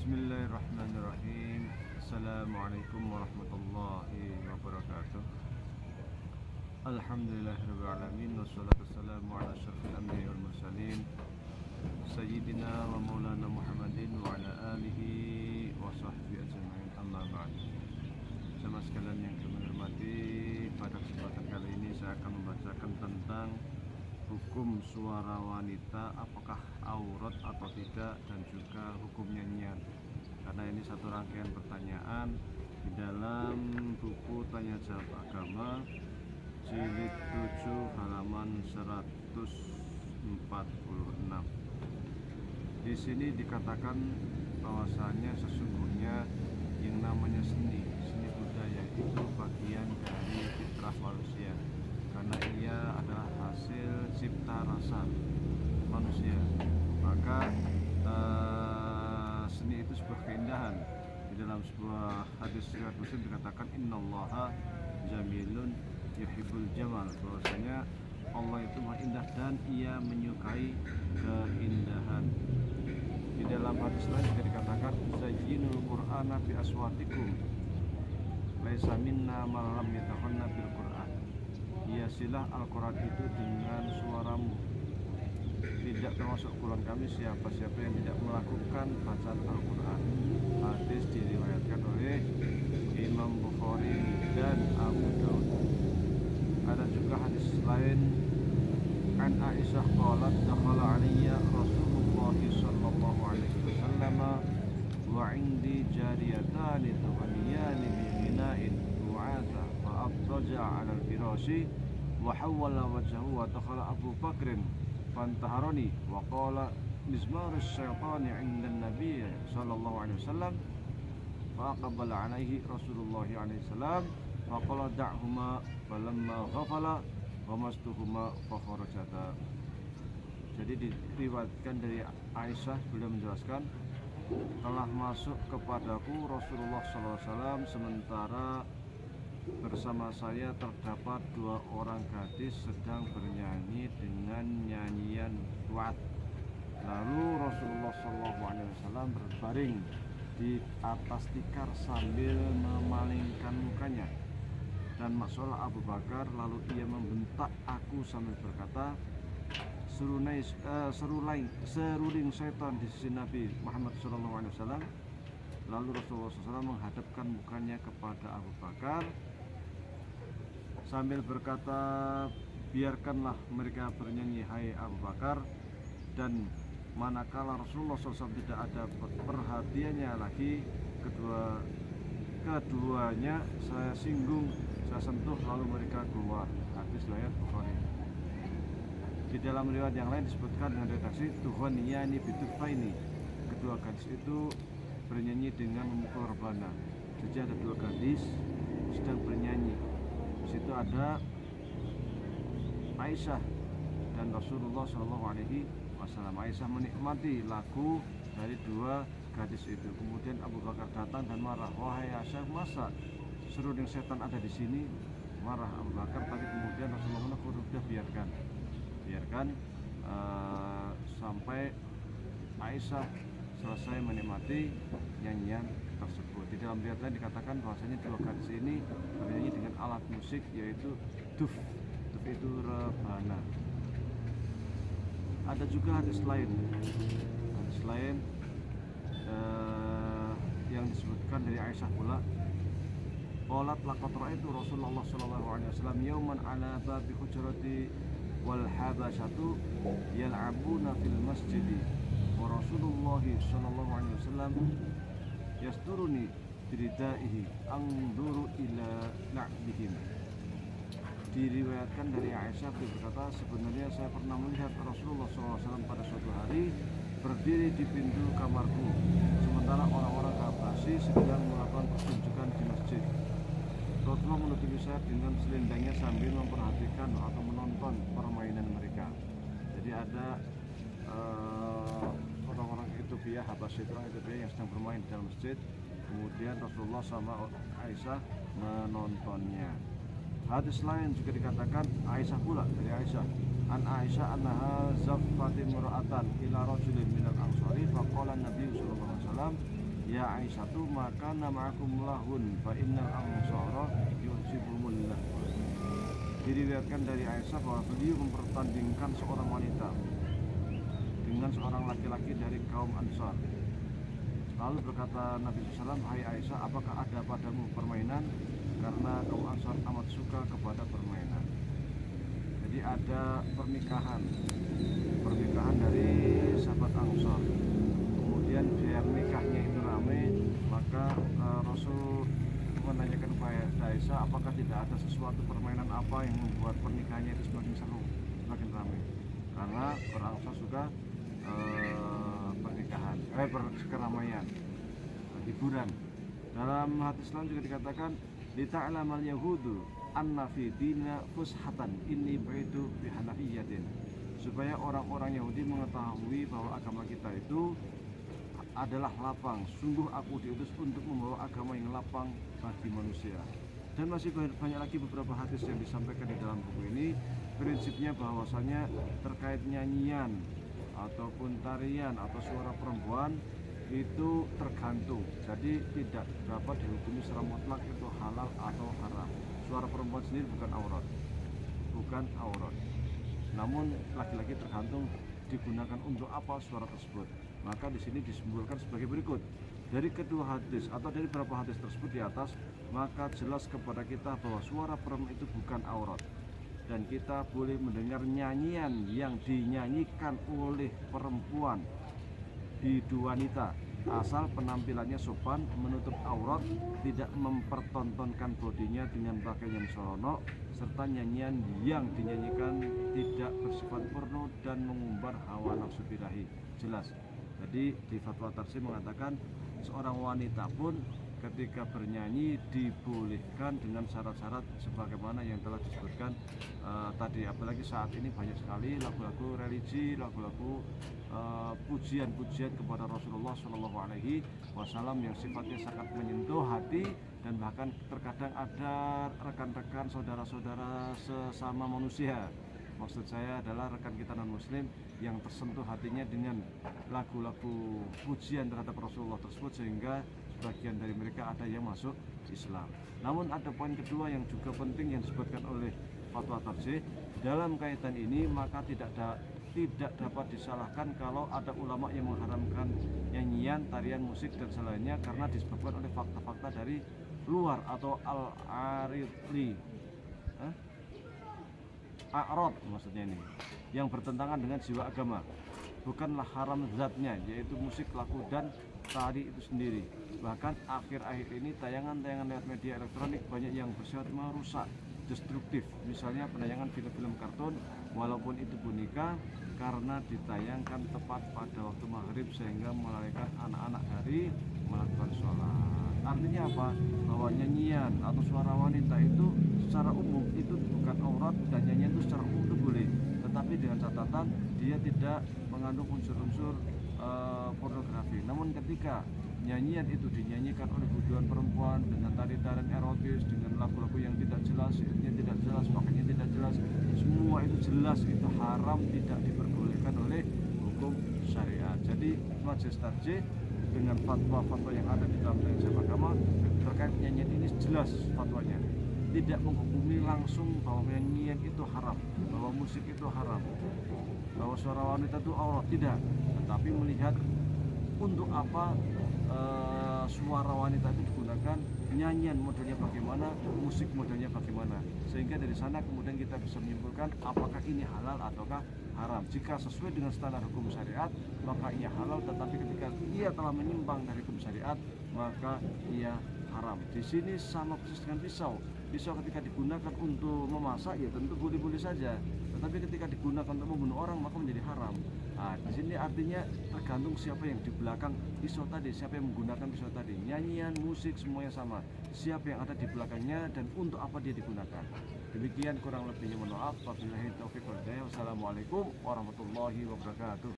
Bismillahirrahmanirrahim. Assalamualaikum warahmatullahi wabarakatuh. Alhamdulillahirabbil alamin wassalatu wassalamu ala asyrofil anbiya'i wal mursalin sayyidina wa maulana Muhammadin wa ala alihi wa sahbihi ajma'in. Amma ba'd. Sama sekalian yang kami hormati, pada kesempatan kali ini saya akan membacakan tentang hukum suara wanita, apakah aurat atau tidak, dan juga hukum nyanyian. Karena ini satu rangkaian pertanyaan di dalam buku Tanya Jawab Agama jilid 7 halaman 146. Di sini dikatakan bahwasanya sesungguhnya yang namanya seni budaya itu bagian dari fitrah manusia, karena ia adalah hasil cipta rasa manusia. Maka seni itu sebuah keindahan. Di dalam sebuah hadis riwayat Muslim dikatakan innallaha jamilun yuhibbul jamal, bahwasanya Allah itu maha indah dan ia menyukai keindahan. Di dalam hadis lain juga dikatakan zayyinul qur'ana bi aswatikum laisa minna man lam yataghanna bil qur'an, hiasilah Al-Quran itu dengan suaramu, tidak termasuk golongan kami siapa-siapa yang tidak melakukan bacaan Al-Quran. Hadis diriwayatkan oleh Imam Bukhari dan Abu Daud. Ada juga hadis lain, an Aisyah qalat dakhala alayya Rasulullah sallallahu alaihi wasallam wa indi jariyatani tughniyani bi ghina'in mu'ata fa abtaja 'ala al-firashi wa hawwala wajhahu wa dakhala Abu Bakrin fantaharani wa qala mizmarus syaitani 'inda an-nabiy sallallahu alaihi wasallam fa aqbala 'alaihi Rasulullah alaihi salam fa qala da'huma falamma ghafala wa mastuhuma fa kharajata. Jadi diriwayatkan dari Aisyah, beliau menjelaskan, telah masuk kepadaku Rasulullah SAW sementara bersama saya terdapat dua orang gadis sedang bernyanyi dengan nyanyian kuat. Lalu Rasulullah SAW berbaring di atas tikar sambil memalingkan mukanya, dan masuklah Abu Bakar, lalu ia membentak aku sambil berkata, seruling setan di sisi Nabi Muhammad SAW. Lalu Rasulullah SAW menghadapkan mukanya kepada Abu Bakar sambil berkata, biarkanlah mereka bernyanyi hai Abu Bakar. Dan manakala Rasulullah SAW tidak ada perhatiannya lagi, keduanya saya singgung, saya sentuh, lalu mereka keluar. Hadis riwayat Bukhari. Di dalam riwayat yang lain disebutkan dengan redaksi tuhwaniyani bitufaini, kedua gadis itu bernyanyi dengan memukul rebana. Jadi ada dua gadis sedang bernyanyi. Di situ ada Aisyah dan Rasulullah SAW. Aisyah menikmati lagu dari dua gadis itu. Kemudian Abu Bakar datang dan marah, wahai Aisyah, masa seruling setan ada di sini? Marah Abu Bakar, tapi kemudian Rasulullah sudah biarkan sampai Aisyah selesai menikmati nyanyian tersebut. Di dalam riwayat lain dikatakan bahwasanya dua gadis ini bernyanyi dengan alat musik, yaitu duf itu rebana. Ada juga hadis lain yang disebutkan dari Aisyah pula, qalat laqad ra'aitu Rasulullah sallallahu alaihi wasallam yawman ala babi hujrati wal habasyatu yal'abuna fil masjidi wa Rasulullah sallallahu alaihi wasallam yasturuni biridaihi anzuru ila na'bihim. Diriwayatkan dari Aisyah berkata, sebenarnya saya pernah melihat Rasulullah SAW pada suatu hari berdiri di pintu kamarku sementara orang-orang Habasyi sedang melakukan pertunjukan di masjid. Rasulullah menutupi saya dengan selendangnya sambil memperhatikan atau menonton permainan mereka. Jadi ada orang-orang Ethiopia, Habasyi, orang Ethiopia yang sedang bermain di dalam masjid. Kemudian Rasulullah sama Aisyah menontonnya. Hadis lain juga dikatakan Aisyah pula, dari Aisyah, an Aisyah annaha zaffat imra'atan ila rajulin minal ansari faqala Nabi sallallahu alaihi wasallam ya Aisyatu maka nama'akum lahun fa innal ansara yu'jibumullah. Diriwayatkan dari Aisyah bahwa beliau mempertandingkan seorang wanita dengan seorang laki-laki dari kaum Ansar. Lalu berkata Nabi SAW, hai Aisyah, apakah ada padamu permainan? Karena kaum Ansar amat suka kepada permainan. Jadi ada pernikahan dari sahabat Ansar. Kemudian biar nikahnya itu ramai, maka Rasul menanyakan kepada Aisyah, apakah tidak ada sesuatu permainan apa yang membuat pernikahannya itu semakin seru, semakin ramai. Karena orang Ansar suka pernikahan, keramaian, hiburan. Dalam hadis Islam juga dikatakan, lita'lamal yahudu anna fi dina fushatan inni baitu bi hanafiyatin, supaya orang-orang Yahudi mengetahui bahwa agama kita itu adalah lapang. Sungguh aku diutus untuk membawa agama yang lapang bagi manusia. Dan masih banyak lagi beberapa hadis yang disampaikan di dalam buku ini. Prinsipnya bahwasanya terkait nyanyian ataupun tarian atau suara perempuan itu tergantung. Jadi tidak dapat dihukumi secara mutlak itu halal atau haram. Suara perempuan sendiri bukan aurat. Namun lagi-lagi tergantung digunakan untuk apa suara tersebut. Maka di sini disimpulkan sebagai berikut. Dari kedua hadis atau dari beberapa hadis tersebut di atas, maka jelas kepada kita bahwa suara perempuan itu bukan aurat. Dan kita boleh mendengar nyanyian yang dinyanyikan oleh perempuan, bidu wanita, asal penampilannya sopan, menutup aurat, tidak mempertontonkan bodinya dengan pakaian seronok, serta nyanyian yang dinyanyikan tidak bersifat porno dan mengumbar hawa nafsu birahi. Jelas. Jadi di fatwa Tarsi mengatakan seorang wanita pun ketika bernyanyi dibolehkan dengan syarat-syarat sebagaimana yang telah disebutkan tadi. Apalagi saat ini banyak sekali lagu-lagu religi, lagu-lagu pujian-pujian kepada Rasulullah SAW yang sifatnya sangat menyentuh hati, dan bahkan terkadang ada rekan-rekan saudara-saudara sesama manusia, maksud saya adalah rekan kita non-muslim yang tersentuh hatinya dengan lagu-lagu pujian terhadap Rasulullah tersebut, sehingga sebagian dari mereka ada yang masuk Islam. Namun ada poin kedua yang juga penting yang disebutkan oleh fatwa Tarjih dalam kaitan ini, maka tidak dapat disalahkan kalau ada ulama yang mengharamkan nyanyian, tarian, musik dan selainnya karena disebabkan oleh fakta-fakta dari luar atau al-aridli, a'rad maksudnya ini, yang bertentangan dengan jiwa agama. Bukanlah haram zatnya, yaitu musik, lagu dan tari itu sendiri. Bahkan akhir-akhir ini tayangan-tayangan lewat media elektronik banyak yang bersifat merusak, destruktif. Misalnya penayangan film-film kartun, walaupun itu boneka, karena ditayangkan tepat pada waktu maghrib sehingga melalaikan anak-anak dari melakukan sholat. Artinya apa? Bahwa nyanyian atau suara wanita itu secara umum itu bukan aurat, dan nyanyian itu secara umum itu boleh, tetapi dengan catatan dia tidak mengandung unsur-unsur pornografi. Namun ketika nyanyian itu dinyanyikan oleh buduan perempuan dengan tari-tarian erotis, dengan lagu-lagu yang tidak jelas, liriknya tidak jelas, maknanya tidak jelas, semua itu jelas itu haram, tidak diperbolehkan oleh hukum syariat. Jadi Majelis Tarjih dengan fatwa-fatwa yang ada di dalam prinsip agama terkait nyanyian ini jelas fatwanya, tidak menghukumi langsung bahwa nyanyian itu haram, bahwa musik itu haram, bahwa suara wanita itu aurat, tidak, tetapi melihat untuk apa suara wanita itu digunakan, nyanyian modelnya bagaimana, musik modelnya bagaimana, sehingga dari sana kemudian kita bisa menyimpulkan apakah ini halal ataukah haram. Jika sesuai dengan standar hukum syariat maka ia halal, tetapi ketika ia telah menyimpang dari hukum syariat maka ia haram. Di sini sama persis dengan pisau. Pisau ketika digunakan untuk memasak ya tentu boleh-boleh saja, tetapi ketika digunakan untuk membunuh orang maka menjadi haram. Nah, di sini artinya tergantung siapa yang di belakang pisau tadi, siapa yang menggunakan pisau tadi. Nyanyian, musik semuanya sama. Siapa yang ada di belakangnya dan untuk apa dia digunakan. Demikian kurang lebihnya, mohon maaf. Wabillahi taufiq wal hidayah. Wassalamualaikum warahmatullahi wabarakatuh.